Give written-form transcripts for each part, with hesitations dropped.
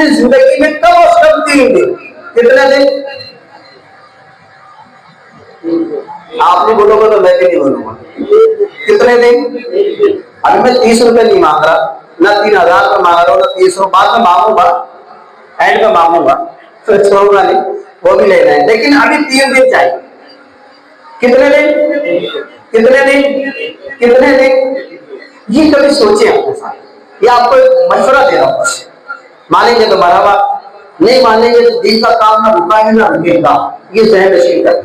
अपनी जिंदगी में कम से कम 3 दिन। कितने दिन? आप नहीं बोलोगे तो मैं भी नहीं बोलूंगा। कितने दिन? अभी मैं 30 रुपए नहीं मांग रहा, ना 3000 में मांग रहा हूँ, ना 30 बाद में मांगूंगा, एंड में मांगूंगा, तो छोड़ूंगा नहीं, वो भी लेना है। लेकिन अभी 3 दिन चाहिए। कितने दिन? कितने दिन? कितने दिन? ये कभी सोचे अपने साथ। ये आपको मशवरा दे रहा हूं बस। मानेंगे तो मरहबा, नहीं मानेंगे तो दिन का काम ना रुकाएंगे ना रुकेगा। ये जहन नशीन कर,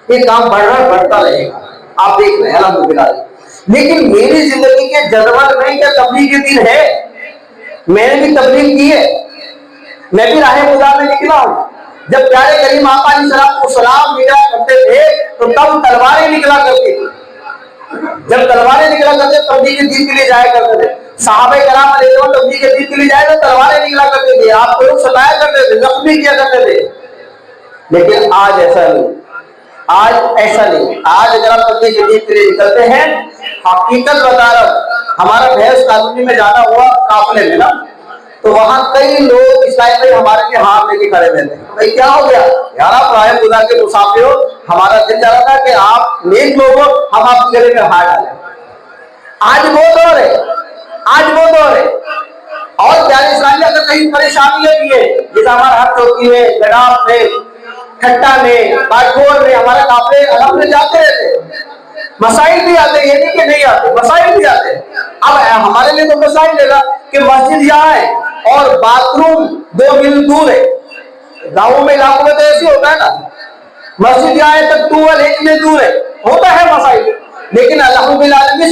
ये काम बढ़ता रहेगा। आप देख रहे हैं अल्हम्दुलिल्लाह। लेकिन मेरी जिंदगी के जदवल में क्या तबलीग के दिन है? मैंने भी तबलीग की है, मैं भी राह खुदा में निकला हूं। जब प्यारे करीम आका अलैहिस्सलाम को सलाम मिला करते थे तो तब तलवारें निकला करती थी। जब तलवारें निकला करते तबलीग के दिन के लिए जाया करते थे। सहाबे कराम अलैहिस्सलाम तबलीग के दिन के लिए जाए तो तलवारें निकला करते थे, आपको लोग सताया करते थे, जख्मी किया करते थे। लेकिन आज ऐसा नहीं, आज ऐसा नहीं। आज अगर आप तबलीग के दिन के लिए निकलते हैं, हकीकत बता रहा हूं, हमारा भैंस कॉलोनी में जाना हुआ काफिले में ना, तो वहां कई लोग इस्लाम भाई हमारे के हाथ लेके खड़े रहते हैं। भाई क्या हो गया यार, आप राह खुदा के मुसाफिर हो, हमारा दिल चाह रहा था कि आप नेक लोग हो, हम आपके गले में हाथ डालें। आज वो दौर है, आज वो दौर है। और प्यारे इस्लामी अगर कहीं परेशानी भी है, जैसे हमारा हक चौकी में, गडाफ में, खट्टा में, बागोर में हमारे काफिले अलग जाते रहते, मसाइल भी आते, ये नहीं कि नहीं आते, मसाइल भी आते। अब हमारे लिए तो मसाइल लेगा कि मस्जिद यहाँ है और बाथरूम 2 मील दूर है। गाँव में इलाकों में तो ऐसे होता है ना, मस्जिद यहाँ है तक 2 मील दूर है, होता है मसाइल। लेकिन अल्हम्दुलिल्लाह